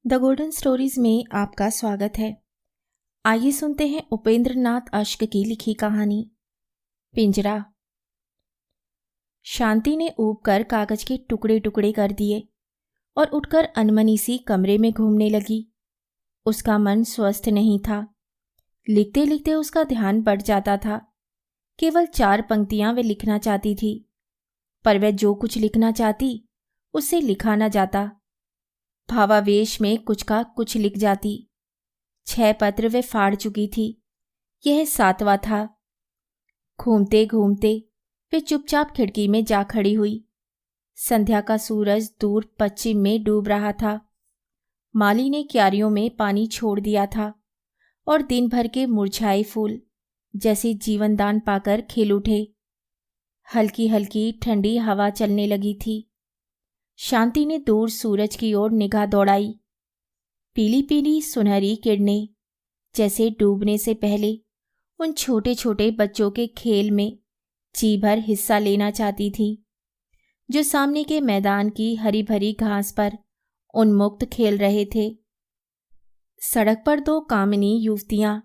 The golden stories में आपका स्वागत है। आइए सुनते हैं उपेंद्र नाथ अश्क की लिखी कहानी पिंजरा। शांति ने ऊब कर कागज के टुकड़े टुकड़े कर दिए और उठकर अनमनी सी कमरे में घूमने लगी। उसका मन स्वस्थ नहीं था। लिखते लिखते उसका ध्यान बढ़ जाता था। केवल 4 पंक्तियां वे लिखना चाहती थी, पर वह जो कुछ लिखना चाहती उससे लिखा न जाता। भावावेश में कुछ का कुछ लिख जाती। 6 पत्र वे फाड़ चुकी थी, यह 7वां था। घूमते घूमते वे चुपचाप खिड़की में जा खड़ी हुई। संध्या का सूरज दूर पश्चिम में डूब रहा था। माली ने क्यारियों में पानी छोड़ दिया था और दिन भर के मुरझाए फूल जैसे जीवनदान पाकर खिल उठे। हल्की हल्की ठंडी हवा चलने लगी थी। शांति ने दूर सूरज की ओर निगाह दौड़ाई। पीली पीली सुनहरी किरणें जैसे डूबने से पहले उन छोटे छोटे बच्चों के खेल में जी भर हिस्सा लेना चाहती थी, जो सामने के मैदान की हरी भरी घास पर उन्मुक्त खेल रहे थे। सड़क पर 2 कामिनी युवतियां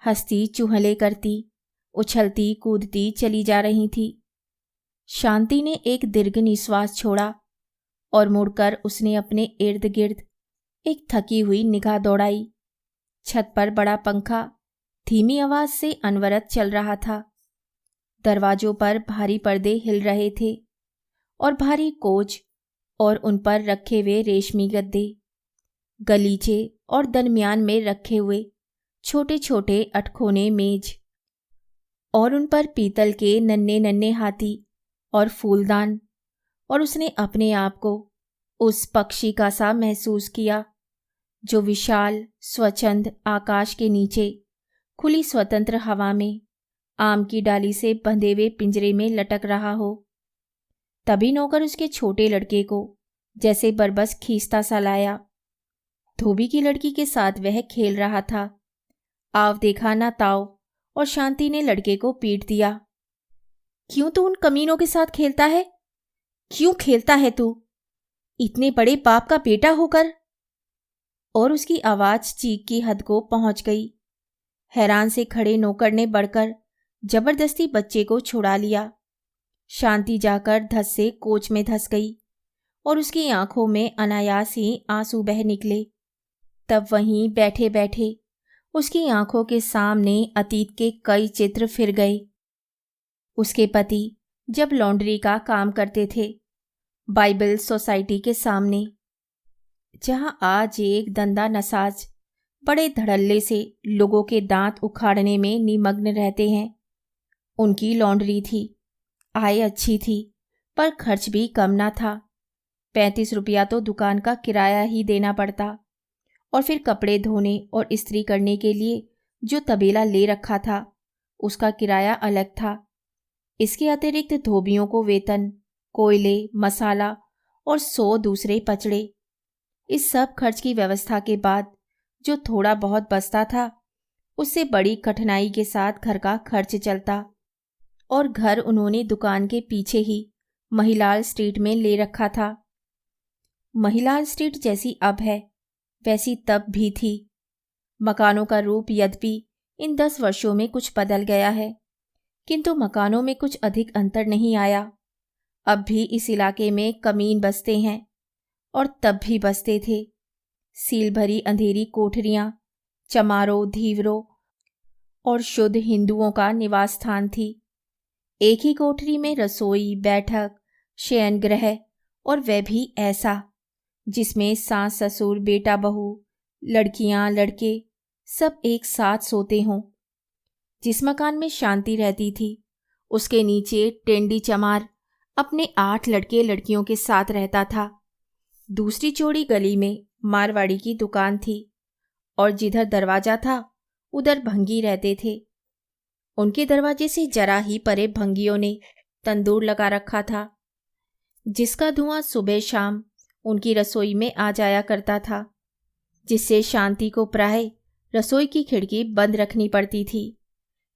हंसती चुहले करती, उछलती कूदती चली जा रही थी। शांति ने एक दीर्घ निश्वास छोड़ा और मुड़कर उसने अपने इर्द गिर्द एक थकी हुई निगाह दौड़ाई। छत पर बड़ा पंखा धीमी आवाज से अनवरत चल रहा था। दरवाजों पर भारी पर्दे हिल रहे थे और भारी कोच और उन पर रखे हुए रेशमी गद्दे, गलीचे और दरमियान में रखे हुए छोटे छोटे अटखोने मेज और उन पर पीतल के नन्हे नन्हे हाथी और फूलदान। और उसने अपने आप को उस पक्षी का सा महसूस किया जो विशाल स्वच्छंद आकाश के नीचे खुली स्वतंत्र हवा में आम की डाली से बंधे हुए पिंजरे में लटक रहा हो। तभी नौकर उसके छोटे लड़के को जैसे बरबस खींचता सा लाया। धोबी की लड़की के साथ वह खेल रहा था। आव देखा ना ताव, और शांति ने लड़के को पीट दिया। क्यों तू उन कमीनों के साथ खेलता है? क्यों खेलता है तू, इतने बड़े बाप का बेटा होकर? और उसकी आवाज चीख की हद को पहुंच गई। हैरान से खड़े नौकर ने बढ़कर जबरदस्ती बच्चे को छुड़ा लिया। शांति जाकर धस से कोच में धस गई और उसकी आंखों में अनायास ही आंसू बह निकले। तब वहीं बैठे बैठे उसकी आंखों के सामने अतीत के कई चित्र फिर गए। उसके पति जब लॉन्ड्री का काम करते थे, बाइबल सोसाइटी के सामने, जहां आज एक दंदा नसाज बड़े धड़ल्ले से लोगों के दांत उखाड़ने में निमग्न रहते हैं, उनकी लॉन्ड्री थी। आय अच्छी थी पर खर्च भी कम ना था। 35 रुपया तो दुकान का किराया ही देना पड़ता, और फिर कपड़े धोने और इस्त्री करने के लिए जो तबेला ले रखा था उसका किराया अलग था। इसके अतिरिक्त धोबियों को वेतन, कोयले, मसाला और 100 दूसरे पचड़े। इस सब खर्च की व्यवस्था के बाद जो थोड़ा बहुत बचता था उससे बड़ी कठिनाई के साथ घर का खर्च चलता। और घर उन्होंने दुकान के पीछे ही महिलाल स्ट्रीट में ले रखा था। महिलाल स्ट्रीट जैसी अब है वैसी तब भी थी। मकानों का रूप यद्यपि इन 10 वर्षों में कुछ बदल गया है, किंतु मकानों में कुछ अधिक अंतर नहीं आया। अब भी इस इलाके में कमीन बसते हैं और तब भी बसते थे। सील भरी अंधेरी कोठरियां चमारों, धीवरों और शुद्ध हिंदुओं का निवास स्थान थी। एक ही कोठरी में रसोई, बैठक, शयन गृह, और वह भी ऐसा जिसमें सास ससुर, बेटा बहू, लड़कियां लड़के सब एक साथ सोते हों। जिस मकान में शांति रहती थी उसके नीचे टेंडी चमार अपने 8 लड़के लड़कियों के साथ रहता था। दूसरी चौड़ी गली में मारवाड़ी की दुकान थी और जिधर दरवाजा था उधर भंगी रहते थे। उनके दरवाजे से जरा ही परे भंगियों ने तंदूर लगा रखा था, जिसका धुआं सुबह शाम उनकी रसोई में आ जाया करता था, जिससे शांति को प्राय रसोई की खिड़की बंद रखनी पड़ती थी।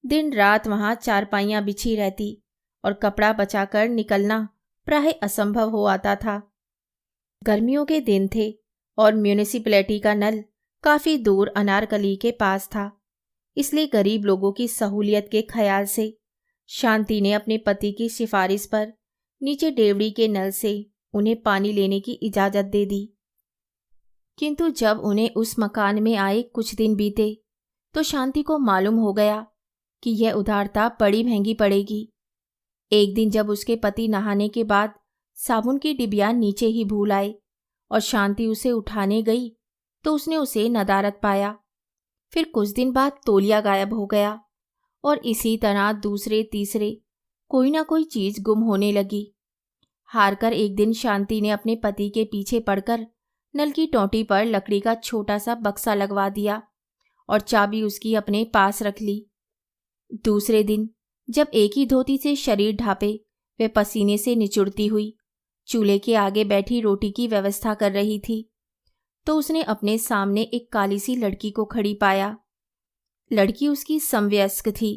दिन रात वहां चारपाइयां बिछी रहती और कपड़ा बचाकर निकलना प्राय असंभव हो आता था। गर्मियों के दिन थे और म्यूनिसिपैलिटी का नल काफ़ी दूर अनारकली के पास था। इसलिए गरीब लोगों की सहूलियत के ख्याल से शांति ने अपने पति की सिफारिश पर नीचे डेवड़ी के नल से उन्हें पानी लेने की इजाज़त दे दी। किंतु जब उन्हें उस मकान में आए कुछ दिन बीते तो शांति को मालूम हो गया कि यह उदारता बड़ी महंगी पड़ेगी। एक दिन जब उसके पति नहाने के बाद साबुन की डिबिया नीचे ही भूल आए और शांति उसे उठाने गई तो उसने उसे नदारद पाया। फिर कुछ दिन बाद तौलिया गायब हो गया और इसी तरह दूसरे तीसरे कोई ना कोई चीज़ गुम होने लगी। हारकर एक दिन शांति ने अपने पति के पीछे पड़कर नल की टोंटी पर लकड़ी का छोटा सा बक्सा लगवा दिया और चाबी उसकी अपने पास रख ली। दूसरे दिन जब एक ही धोती से शरीर ढांपे वे पसीने से निचुड़ती हुई चूल्हे के आगे बैठी रोटी की व्यवस्था कर रही थी तो उसने अपने सामने एक काली सी लड़की को खड़ी पाया। लड़की उसकी समवयस्क थी।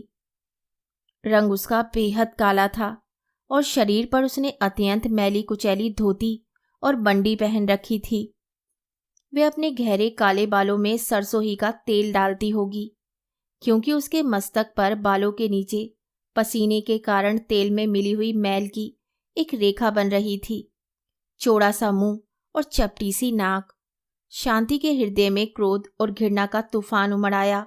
रंग उसका बेहद काला था और शरीर पर उसने अत्यंत मैली कुचैली धोती और बंडी पहन रखी थी। वे अपने गहरे काले बालों में सरसों ही का तेल डालती होगी, क्योंकि उसके मस्तक पर बालों के नीचे पसीने के कारण तेल में मिली हुई मैल की एक रेखा बन रही थी। चौड़ा सा मुंह और चपटी सी नाक। शांति के हृदय में क्रोध और घृणा का तूफान उमड़ आया।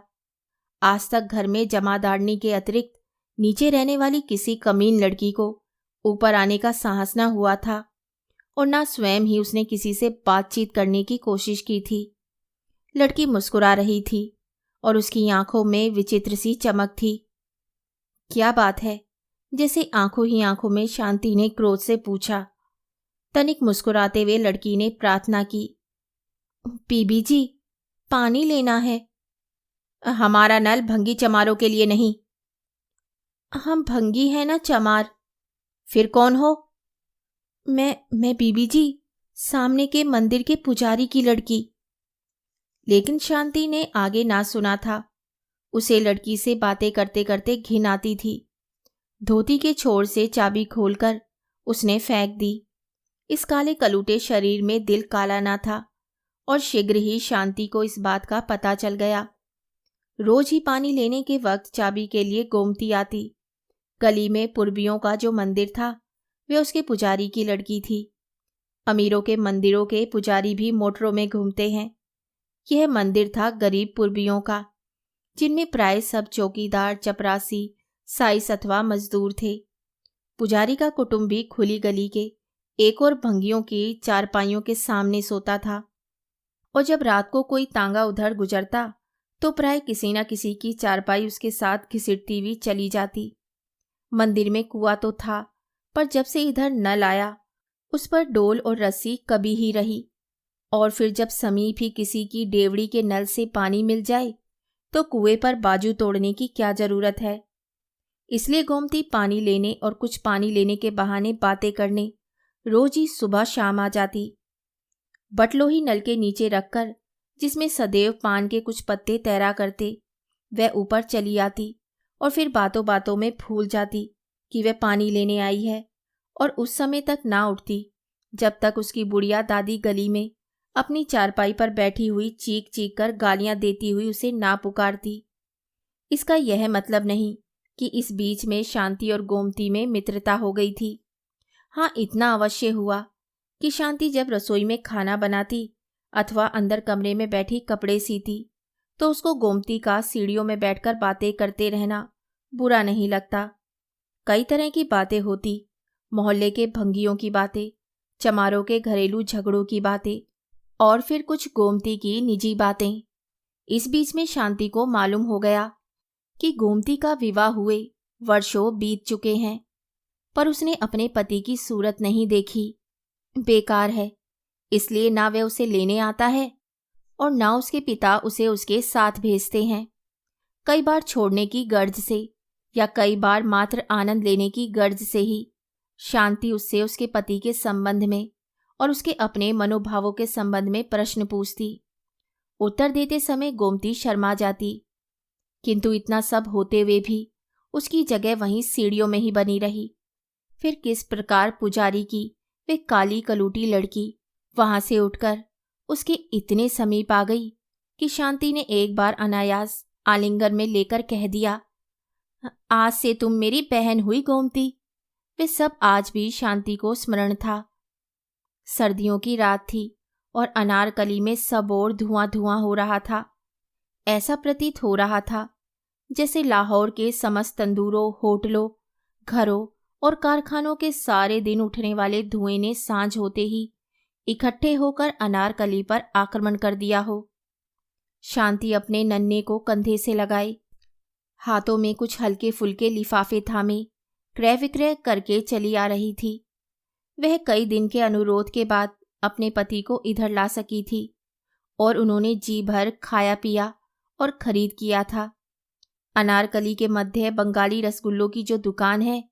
आज तक घर में जमादारनी के अतिरिक्त नीचे रहने वाली किसी कमीन लड़की को ऊपर आने का साहस न हुआ था और ना स्वयं ही उसने किसी से बातचीत करने की कोशिश की थी। लड़की मुस्कुरा रही थी और उसकी आंखों में विचित्र सी चमक थी। क्या बात है? जैसे आंखों ही आंखों में शांति ने क्रोध से पूछा। तनिक मुस्कुराते हुए लड़की ने प्रार्थना की, बीबी जी, पानी लेना है। हमारा नल भंगी चमारों के लिए नहीं। हम भंगी हैं ना चमार। फिर कौन हो? मैं बीबी जी, सामने के मंदिर के पुजारी की लड़की। लेकिन शांति ने आगे ना सुना था। उसे लड़की से बातें करते करते घिन आती थी। धोती के छोर से चाबी खोलकर उसने फेंक दी। इस काले कलूटे शरीर में दिल काला ना था और शीघ्र ही शांति को इस बात का पता चल गया। रोज ही पानी लेने के वक्त चाबी के लिए गोमती आती। गली में पूर्वियों का जो मंदिर था वे उसके पुजारी की लड़की थी। अमीरों के मंदिरों के पुजारी भी मोटरों में घूमते हैं। यह मंदिर था गरीब पूर्वियों का, जिनमें प्राय सब चौकीदार, चपरासी, साइस अथवा मजदूर थे। पुजारी का कुटुंब भी खुली गली के एक और भंगियों की चारपाइयों के सामने सोता था और जब रात को कोई तांगा उधर गुजरता तो प्राय किसी न किसी की चारपाई उसके साथ घिसटती हुई चली जाती। मंदिर में कुआं तो था, पर जब से इधर नल आया उस पर डोल और रस्सी कभी ही रही। और फिर जब समीप ही किसी की डेवड़ी के नल से पानी मिल जाए तो कुएं पर बाजू तोड़ने की क्या जरूरत है। इसलिए गोमती पानी लेने और कुछ पानी लेने के बहाने बातें करने रोज ही सुबह शाम आ जाती। बटलोही नल के नीचे रखकर, जिसमें सदैव पान के कुछ पत्ते तैरा करते, वह ऊपर चली आती और फिर बातों बातों में भूल जाती कि वह पानी लेने आई है और उस समय तक ना उठती जब तक उसकी बुढ़िया दादी गली में अपनी चारपाई पर बैठी हुई चीख चीख कर गालियां देती हुई उसे ना पुकारती। इसका यह मतलब नहीं कि इस बीच में शांति और गोमती में मित्रता हो गई थी। हाँ, इतना अवश्य हुआ कि शांति जब रसोई में खाना बनाती अथवा अंदर कमरे में बैठी कपड़े सीती तो उसको गोमती का सीढ़ियों में बैठकर बातें करते रहना बुरा नहीं लगता। कई तरह की बातें होती, मोहल्ले के भंगियों की बातें, चमारों के घरेलू झगड़ों की बातें और फिर कुछ गोमती की निजी बातें। इस बीच में शांति को मालूम हो गया कि गोमती का विवाह हुए वर्षों बीत चुके हैं, पर उसने अपने पति की सूरत नहीं देखी। बेकार है, इसलिए ना वह उसे लेने आता है और ना उसके पिता उसे उसके साथ भेजते हैं। कई बार छोड़ने की गर्ज से या कई बार मात्र आनंद लेने की गर्ज से ही शांति उससे उसके पति के संबंध में और उसके अपने मनोभावों के संबंध में प्रश्न पूछती। उत्तर देते समय गोमती शर्मा जाती, किंतु इतना सब होते हुए भी उसकी जगह वहीं सीढ़ियों में ही बनी रही। फिर किस प्रकार पुजारी की वे काली कलूटी लड़की वहां से उठकर उसके इतने समीप आ गई कि शांति ने एक बार अनायास आलिंगन में लेकर कह दिया, आज से तुम मेरी बहन हुई गोमती। वे सब आज भी शांति को स्मरण था। सर्दियों की रात थी और अनारकली में सब ओर धुआं धुआं हो रहा था। ऐसा प्रतीत हो रहा था जैसे लाहौर के समस्त तंदूरों, होटलों, घरों और कारखानों के सारे दिन उठने वाले धुएं ने सांझ होते ही इकट्ठे होकर अनारकली पर आक्रमण कर दिया हो। शांति अपने नन्हे को कंधे से लगाए, हाथों में कुछ हल्के फुल्के लिफाफे थामे क्रय विक्रय करके चली आ रही थी। वह कई दिन के अनुरोध के बाद अपने पति को इधर ला सकी थी और उन्होंने जी भर खाया पिया और खरीद किया था। अनारकली के मध्य बंगाली रसगुल्लों की जो दुकान है,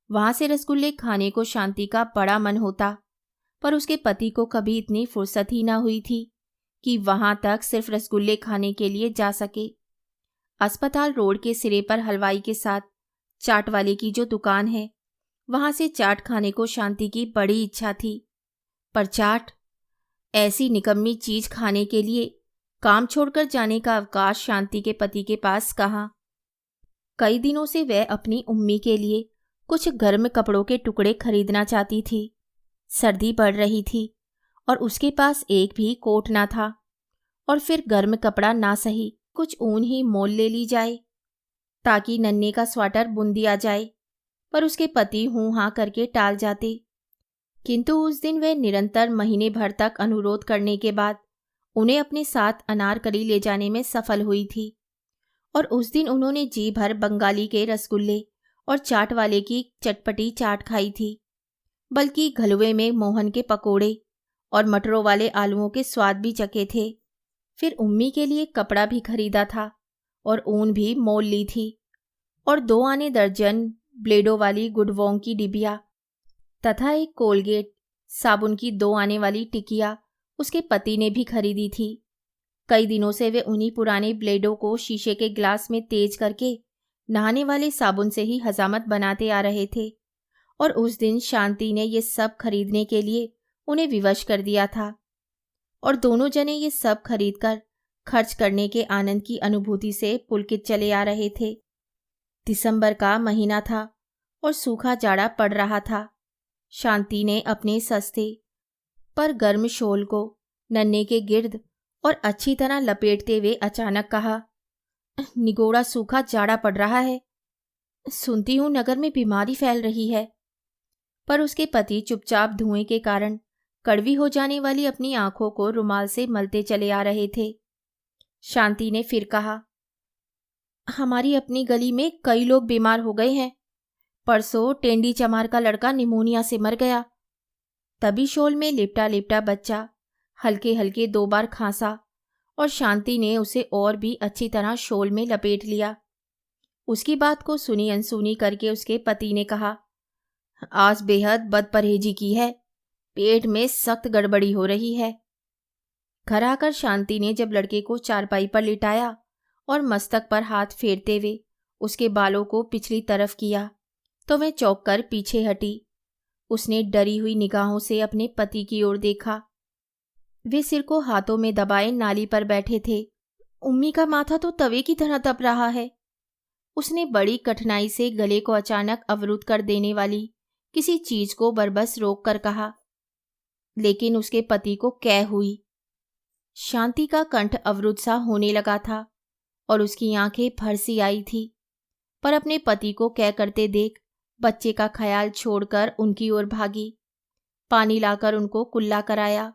वहां से रसगुल्ले खाने को शांति का बड़ा मन होता, पर उसके पति को कभी इतनी फुर्सत ही न हुई थी कि वहां तक सिर्फ रसगुल्ले खाने के लिए जा सके। अस्पताल रोड के सिरे पर हलवाई के साथ चाट वाले की जो दुकान है, वहां से चाट खाने को शांति की बड़ी इच्छा थी। पर चाट, ऐसी निकम्मी चीज खाने के लिए काम छोड़कर जाने का अवकाश शांति के पति के पास कहाँ। कई दिनों से वह अपनी उम्मी के लिए कुछ गर्म कपड़ों के टुकड़े खरीदना चाहती थी। सर्दी पड़ रही थी और उसके पास एक भी कोट ना था, और फिर गर्म कपड़ा ना सही कुछ ऊन ही मोल ले ली जाए ताकि नन्हे का स्वेटर बुन दिया जाए, पर उसके पति हूँ हाँ करके टाल जाते। किंतु उस दिन वह निरंतर महीने भर तक अनुरोध करने के बाद उन्हें अपने साथ अनारकली ले जाने में सफल हुई थी, और उस दिन उन्होंने जी भर बंगाली के रसगुल्ले और चाट वाले की चटपटी चाट खाई थी, बल्कि घलवे में मोहन के पकोड़े और मटरों वाले आलूओं के स्वाद भी चखे थे। फिर उम्मी के लिए कपड़ा भी खरीदा था और ऊन भी मोल ली थी, और 2 आने दर्जन ब्लेडों वाली गुडवॉन्ग की डिबिया तथा एक कोलगेट साबुन की 2 आने वाली टिकिया उसके पति ने भी खरीदी थी। कई दिनों से वे उन्हीं पुराने ब्लेडों को शीशे के ग्लास में तेज करके नहाने वाले साबुन से ही हजामत बनाते आ रहे थे, और उस दिन शांति ने ये सब खरीदने के लिए उन्हें विवश कर दिया था, और दोनों जने ये सब खरीदकर खर्च करने के आनंद की अनुभूति से पुलकित चले आ रहे थे। दिसंबर का महीना था और सूखा जाड़ा पड़ रहा था। शांति ने अपने सस्ते पर गर्म शॉल को नन्हे के गिर्द और अच्छी तरह लपेटते हुए अचानक कहा, निगोड़ा सूखा जाड़ा पड़ रहा है। सुनती हूं नगर में बीमारी फैल रही है। पर उसके पति चुपचाप धुएं के कारण कड़वी हो जाने वाली अपनी आंखों को रुमाल से मलते चले आ रहे थे। शांति ने फिर कहा, हमारी अपनी गली में कई लोग बीमार हो गए हैं। परसों टेंडी चमार का लड़का निमोनिया से मर गया। तभी शॉल में लिपटा लिपटा बच्चा हल्के हल्के 2 बार खांसा और शांति ने उसे और भी अच्छी तरह शॉल में लपेट लिया। उसकी बात को सुनी अनसुनी करके उसके पति ने कहा, आज बेहद बदपरहेजी की है, पेट में सख्त गड़बड़ी हो रही है। घर आकर शांति ने जब लड़के को चारपाई पर लिटाया और मस्तक पर हाथ फेरते हुए उसके बालों को पिछली तरफ किया, तो वह चौंक कर पीछे हटी। उसने डरी हुई निगाहों से अपने पति की ओर देखा। वे सिर को हाथों में दबाए नाली पर बैठे थे। उम्मी का माथा तो तवे की तरह तप रहा है। उसने बड़ी कठिनाई से गले को अचानक अवरुद्ध कर देने वाली किसी चीज को बरबस रोक कर कहा, लेकिन उसके पति को कै हुई। शांति का कंठ अवरुद्ध सा होने लगा था और उसकी आंखें भर सी आई थी, पर अपने पति को कै करते देख बच्चे का ख्याल छोड़कर उनकी ओर भागी। पानी लाकर उनको कुल्ला कराया।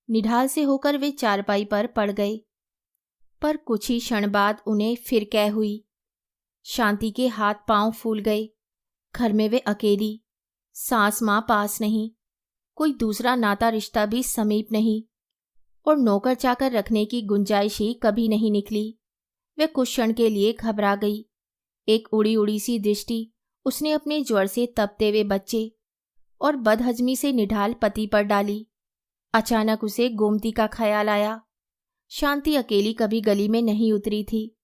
निढाल से होकर वे चारपाई पर पड़ गए, पर कुछ ही क्षण बाद उन्हें फिर कै हुई। शांति के हाथ पांव फूल गए। घर में वे अकेली, सास मां पास नहीं, कोई दूसरा नाता रिश्ता भी समीप नहीं, और नौकर चाकर रखने की गुंजाइश ही कभी नहीं निकली। वे कुछ क्षण के लिए घबरा गई। एक उड़ी उड़ी सी दृष्टि उसने अपने ज्वर से तपते हुए बच्चे और बदहजमी से निढाल पति पर डाली। अचानक उसे गोमती का ख्याल आया। शांति अकेली कभी गली में नहीं उतरी थी,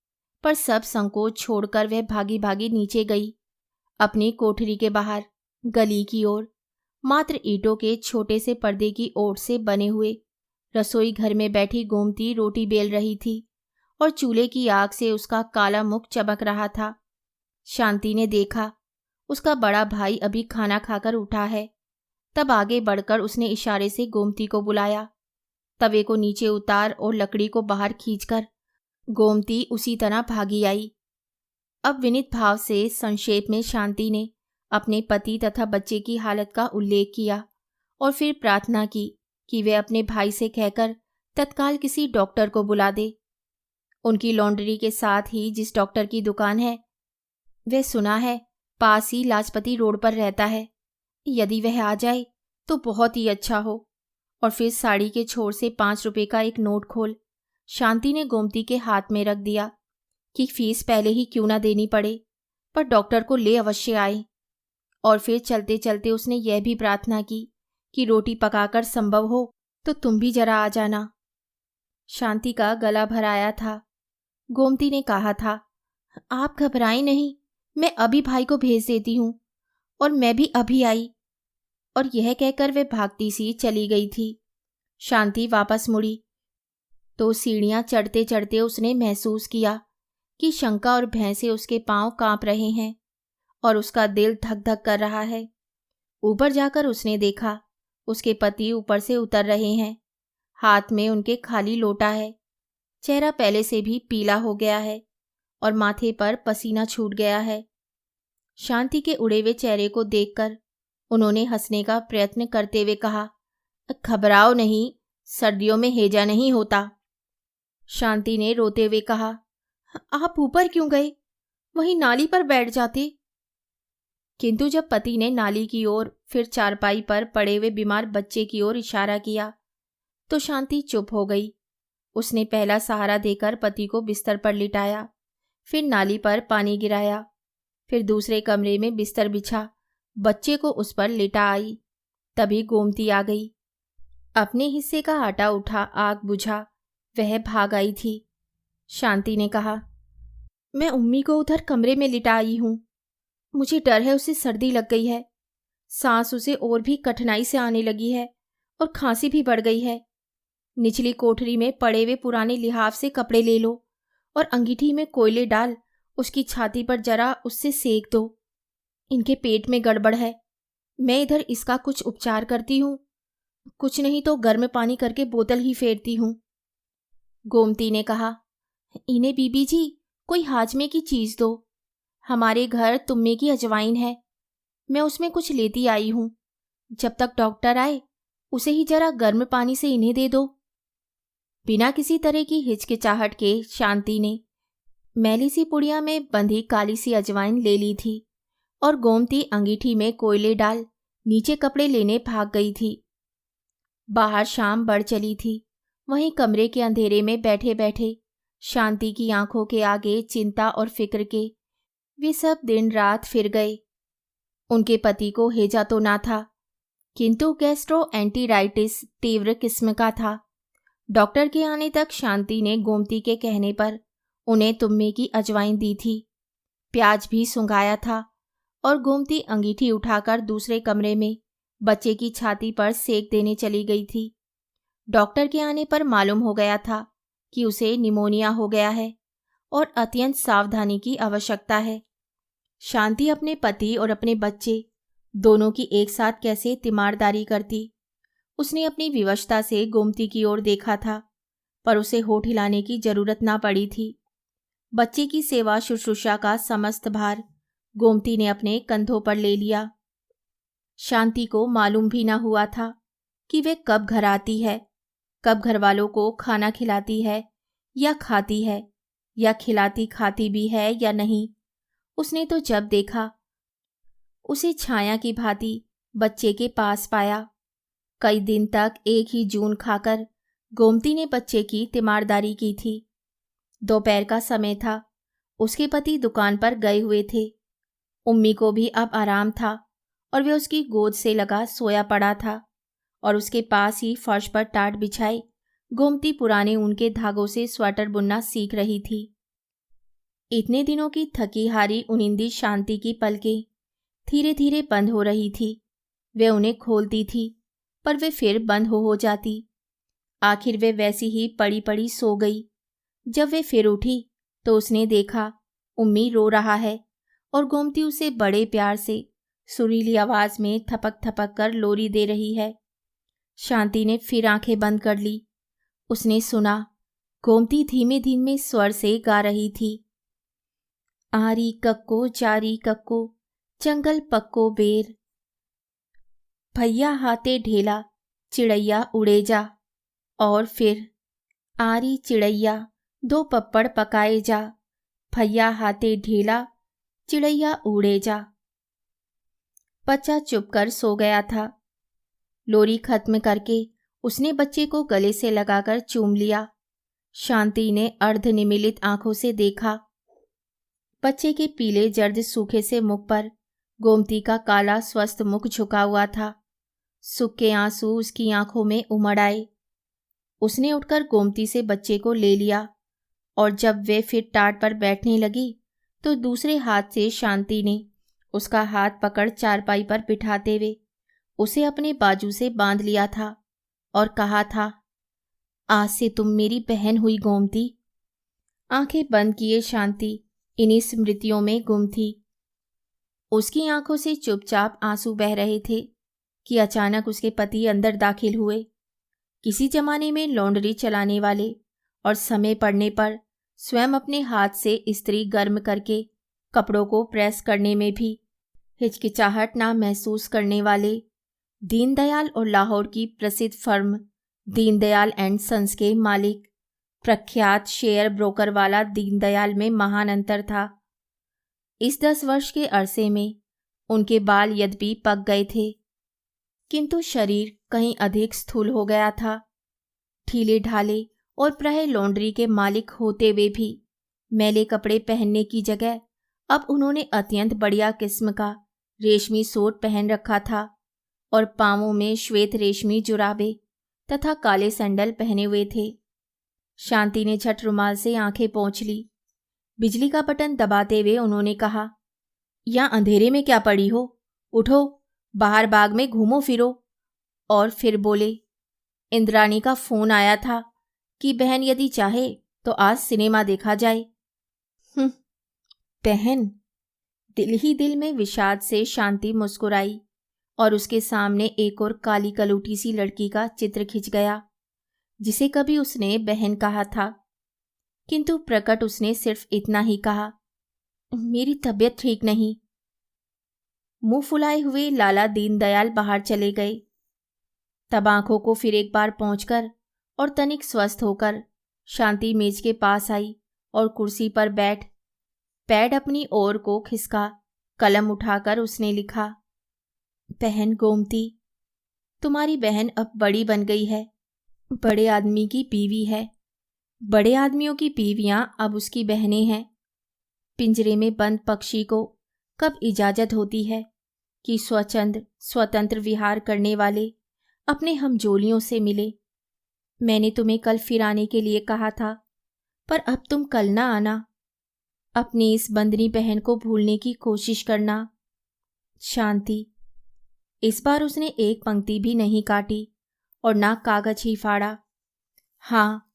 पर सब संकोच छोड़कर वह भागी भागी नीचे गई, अपनी कोठरी के बाहर गली की ओर, मात्र ईंटों के छोटे से पर्दे की ओट से बने हुए रसोई घर में बैठी गोमती रोटी बेल रही थी और चूल्हे की आग से उसका काला मुख चमक रहा था। शांति ने देखा उसका बड़ा भाई अभी खाना खाकर उठा है। तब आगे बढ़कर उसने इशारे से गोमती को बुलाया। तवे को नीचे उतार और लकड़ी को बाहर खींचकर गोमती उसी तरह भागी आई। अब विनीत भाव से संक्षेप में शांति ने अपने पति तथा बच्चे की हालत का उल्लेख किया और फिर प्रार्थना की कि वे अपने भाई से कहकर तत्काल किसी डॉक्टर को बुला दे। उनकी लॉन्ड्री के साथ ही जिस डॉक्टर की दुकान है, वे सुना है पास ही लाजपती रोड पर रहता है। यदि वह आ जाए तो बहुत ही अच्छा हो। और फिर साड़ी के छोर से 5 रुपए का एक नोट खोल शांति ने गोमती के हाथ में रख दिया कि फीस पहले ही क्यों ना देनी पड़े, पर डॉक्टर को ले अवश्य आए। और फिर चलते चलते उसने यह भी प्रार्थना की कि रोटी पकाकर संभव हो तो तुम भी जरा आ जाना। शांति का गला भर आया था। गोमती ने कहा था, आप घबराएं नहीं, मैं अभी भाई को भेज देती हूँ। और मैं भी अभी आई। और यह कहकर वे भागती सी चली गई थी। शांति वापस मुड़ी तो सीढ़ियां चढ़ते चढ़ते उसने महसूस किया कि शंका और भय से उसके पांव कांप रहे हैं और उसका दिल धक धक कर रहा है। ऊपर जाकर उसने देखा उसके पति ऊपर से उतर रहे हैं। हाथ में उनके खाली लोटा है। चेहरा पहले से भी पीला हो गया है और माथे पर पसीना छूट गया है। शांति के उड़े हुए चेहरे को देखकर उन्होंने हंसने का प्रयत्न करते हुए कहा, घबराओ नहीं, सर्दियों में हैजा नहीं होता। शांति ने रोते हुए कहा, आप ऊपर क्यों गए? वहीं नाली पर बैठ जाते। किंतु जब पति ने नाली की ओर फिर चारपाई पर पड़े हुए बीमार बच्चे की ओर इशारा किया तो शांति चुप हो गई। उसने पहला सहारा देकर पति को बिस्तर पर लिटाया, फिर नाली पर पानी गिराया, फिर दूसरे कमरे में बिस्तर बिछा बच्चे को उस पर लिटा आई। तभी गोमती आ गई। अपने हिस्से का आटा उठा आग बुझा वह भाग आई थी। शांति ने कहा, मैं उम्मी को उधर कमरे में लिटा आई हूँ। मुझे डर है उसे सर्दी लग गई है। सांस उसे और भी कठिनाई से आने लगी है और खांसी भी बढ़ गई है। निचली कोठरी में पड़े हुए पुराने लिहाफ से कपड़े ले लो और अंगीठी में कोयले डाल उसकी छाती पर जरा उससे सेक दो। इनके पेट में गड़बड़ है। मैं इधर इसका कुछ उपचार करती हूँ, कुछ नहीं तो गर्म पानी करके बोतल ही फेरती हूँ। गोमती ने कहा, इन्हें बीबी जी कोई हाजमे की चीज दो। हमारे घर तुम्मे की अजवाइन है, मैं उसमें कुछ लेती आई हूँ। जब तक डॉक्टर आए उसे ही जरा गर्म पानी से इन्हें दे दो। बिना किसी तरह की हिचकिचाहट के शांति ने मैली सी पुड़िया में बंधी काली सी अजवाइन ले ली थी और गोमती अंगीठी में कोयले डाल नीचे कपड़े लेने भाग गई थी। बाहर शाम बढ़ चली थी। वहीं कमरे के अंधेरे में बैठे बैठे शांति की आंखों के आगे चिंता और फिक्र के वे सब दिन रात फिर गए। उनके पति को हैजा तो ना था, किंतु गैस्ट्रोएंटेराइटिस तीव्र किस्म का था। डॉक्टर के आने तक शांति ने गोमती के कहने पर उन्हें तुम्मे की अजवाइन दी थी। प्याज भी सुंघाया था और गोमती अंगीठी उठाकर दूसरे कमरे में बच्चे की छाती पर सेक देने चली गई थी। डॉक्टर के आने पर मालूम हो गया था कि उसे निमोनिया हो गया है और अत्यंत सावधानी की आवश्यकता है। शांति अपने पति और अपने बच्चे दोनों की एक साथ कैसे तीमारदारी करती। उसने अपनी विवशता से गोमती की ओर देखा था, पर उसे होठ हिलाने की जरूरत ना पड़ी थी। बच्चे की सेवा शुश्रूषा का समस्त भार गोमती ने अपने कंधों पर ले लिया। शांति को मालूम भी ना हुआ था कि वे कब घर आती है, कब घर वालों को खाना खिलाती है या खाती है, या खिलाती खाती भी है या नहीं। उसने तो जब देखा उसे छाया की भांति बच्चे के पास पाया। कई दिन तक एक ही जून खाकर गोमती ने बच्चे की तीमारदारी की थी। दोपहर का समय था। उसके पति दुकान पर गए हुए थे। उम्मी को भी अब आराम था और वे उसकी गोद से लगा सोया पड़ा था और उसके पास ही फर्श पर टाट बिछाए गोमती पुराने ऊन के धागों से स्वेटर बुनना सीख रही थी। इतने दिनों की थकी हारी उनिंदी शांति की पलकें धीरे धीरे बंद हो रही थी। वे उन्हें खोलती थी पर वे फिर बंद हो जाती। आखिर वे वैसी ही पड़ी पड़ी सो गई। जब वे फिर उठी तो उसने देखा उम्मी रो रहा है और गोमती उसे बड़े प्यार से सुरीली आवाज में थपक थपक कर लोरी दे रही है। शांति ने फिर आंखें बंद कर ली। उसने सुना गोमती धीमे धीमे स्वर से गा रही थी, आरी कक्को चारी कक्को जंगल पक्को बेर, भैया हाथे ढेला चिड़ैया उड़े जा। और फिर आरी चिड़ैया दो पप्पड़ पकाए जा, भैया हाथे ढेला चिड़ैया उड़े जा। बच्चा चुपकर सो गया था। लोरी खत्म करके उसने बच्चे को गले से लगाकर चूम लिया। शांति ने अर्धनिमीलित आंखों से देखा। बच्चे के पीले जर्द सूखे से मुख पर गोमती का काला स्वस्थ मुख झुका हुआ था। सूखे आंसू उसकी आंखों में उमड़ आए। उसने उठकर गोमती से बच्चे को ले लिया और जब वे फिर टाट पर बैठने लगी तो दूसरे हाथ से शांति ने उसका हाथ पकड़ चारपाई पर बिठाते हुए उसे अपने बाजू से बांध लिया था और कहा था, आज से तुम मेरी बहन हुई गोमती। आंखें बंद किए शांति इन्हीं स्मृतियों में गुम थी। उसकी आंखों से चुपचाप आंसू बह रहे थे कि अचानक उसके पति अंदर दाखिल हुए। किसी जमाने में लॉन्ड्री चलाने वाले और समय पड़ने पर स्वयं अपने हाथ से इस्त्री गर्म करके कपड़ों को प्रेस करने में भी हिचकिचाहट ना महसूस करने वाले दीनदयाल और लाहौर की प्रसिद्ध फर्म दीनदयाल एंड सन्स के मालिक प्रख्यात शेयर ब्रोकर वाला दीनदयाल में महान अंतर था। इस 10 वर्ष के अरसे में उनके बाल यद्यपि पक गए थे किंतु शरीर कहीं अधिक स्थूल हो गया था। ढीले ढाले और प्राय लॉन्ड्री के मालिक होते हुए भी मैले कपड़े पहनने की जगह अब उन्होंने अत्यंत बढ़िया किस्म का रेशमी सूट पहन रखा था और पांवों में श्वेत रेशमी जुराबे तथा काले सैंडल पहने हुए थे। शांति ने झट रुमाल से आंखें पोंछ ली। बिजली का बटन दबाते हुए उन्होंने कहा, यहाँ अंधेरे में क्या पड़ी हो, उठो, बाहर बाग में घूमो फिरो। और फिर बोले, इंद्राणी का फोन आया था कि बहन यदि चाहे तो आज सिनेमा देखा जाए। बहन। दिल ही दिल में विषाद से शांति मुस्कुराई और उसके सामने एक और काली कलूटी सी लड़की का चित्र खिंच गया जिसे कभी उसने बहन कहा था, किंतु प्रकट उसने सिर्फ इतना ही कहा, मेरी तबीयत ठीक नहीं। मुंह फुलाए हुए लाला दीनदयाल बाहर चले गए। तब आंखों को फिर एक बार पोंछकर और तनिक स्वस्थ होकर शांति मेज के पास आई और कुर्सी पर बैठ पैड अपनी ओर को खिसका कलम उठाकर उसने लिखा, बहन गोमती, तुम्हारी बहन अब बड़ी बन गई है, बड़े आदमी की बीवी है। बड़े आदमियों की बीवियां अब उसकी बहनें हैं। पिंजरे में बंद पक्षी को कब इजाजत होती है कि स्वतंत्र विहार करने वाले अपने हमजोलियों से मिले। मैंने तुम्हें कल फिर आने के लिए कहा था, पर अब तुम कल ना आना। अपनी इस बंदनी बहन को भूलने की कोशिश करना। शांति। इस बार उसने एक पंक्ति भी नहीं काटी और ना कागज ही फाड़ा। हाँ,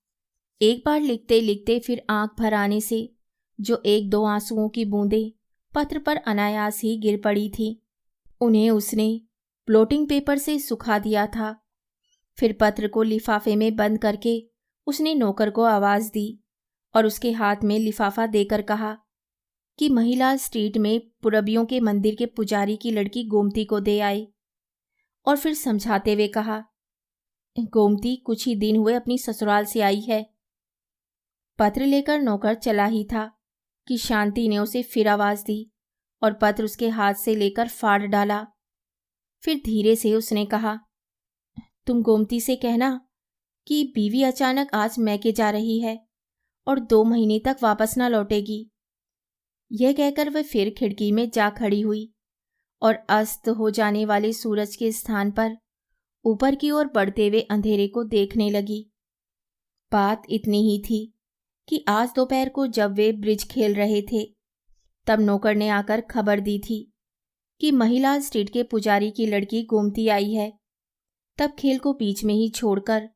एक बार लिखते लिखते फिर आंख भर आने से जो 1-2 आंसुओं की बूंदें पत्र पर अनायास ही गिर पड़ी थी, उन्हें उसने ब्लोटिंग पेपर से सुखा दिया था। फिर पत्र को लिफाफे में बंद करके उसने नौकर को आवाज़ दी और उसके हाथ में लिफाफा देकर कहा कि महिलाल स्ट्रीट में पुरबियों के मंदिर के पुजारी की लड़की गोमती को दे आए। और फिर समझाते हुए कहा, गोमती कुछ ही दिन हुए अपनी ससुराल से आई है। पत्र लेकर नौकर चला ही था कि शांति ने उसे फिर आवाज़ दी और पत्र उसके हाथ से लेकर फाड़ डाला। फिर धीरे से उसने कहा, तुम गोमती से कहना कि बीवी अचानक आज मैके जा रही है और 2 महीने तक वापस ना लौटेगी। यह कहकर वह फिर खिड़की में जा खड़ी हुई और अस्त हो जाने वाले सूरज के स्थान पर ऊपर की ओर बढ़ते हुए अंधेरे को देखने लगी। बात इतनी ही थी कि आज दोपहर को जब वे ब्रिज खेल रहे थे तब नौकर ने आकर खबर दी थी कि महिलाल स्ट्रीट के पुजारी की लड़की गोमती आई है। तब खेल को बीच में ही छोड़कर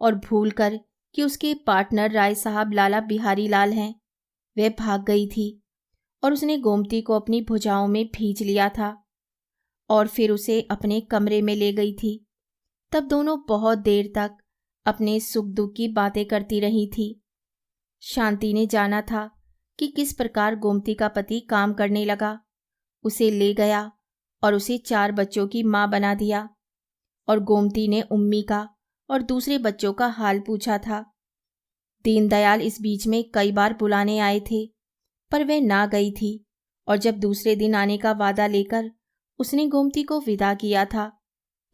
और भूलकर कि उसके पार्टनर राय साहब लाला बिहारी लाल हैं, वह भाग गई थी और उसने गोमती को अपनी भुजाओं में भींच लिया था और फिर उसे अपने कमरे में ले गई थी। तब दोनों बहुत देर तक अपने सुख दुख की बातें करती रही थी। शांति ने जाना था कि किस प्रकार गोमती का पति काम करने लगा, उसे ले गया और उसे 4 बच्चों की माँ बना दिया। और गोमती ने उम्मी का और दूसरे बच्चों का हाल पूछा था। दीनदयाल इस बीच में कई बार बुलाने आए थे, पर वह ना गई थी और जब दूसरे दिन आने का वादा लेकर उसने गोमती को विदा किया था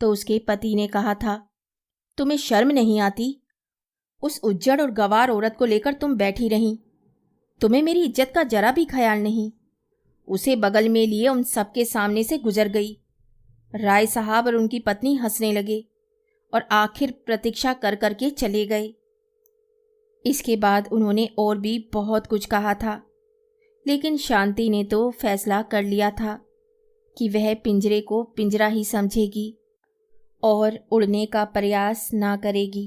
तो उसके पति ने कहा था, तुम्हें शर्म नहीं आती? उस उज्जड़ और गंवार औरत को लेकर तुम बैठी रहीं। तुम्हें मेरी इज्जत का जरा भी ख्याल नहीं। उसे बगल में लिए उन सबके सामने से गुजर गई। राय साहब और उनकी पत्नी हंसने लगे और आखिर प्रतीक्षा कर करके चले गए। इसके बाद उन्होंने और भी बहुत कुछ कहा था, लेकिन शांति ने तो फैसला कर लिया था कि वह पिंजरे को पिंजरा ही समझेगी और उड़ने का प्रयास ना करेगी।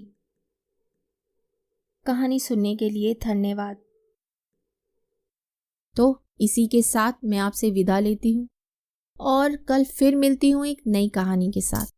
कहानी सुनने के लिए धन्यवाद। तो इसी के साथ मैं आपसे विदा लेती हूँ और कल फिर मिलती हूँ एक नई कहानी के साथ।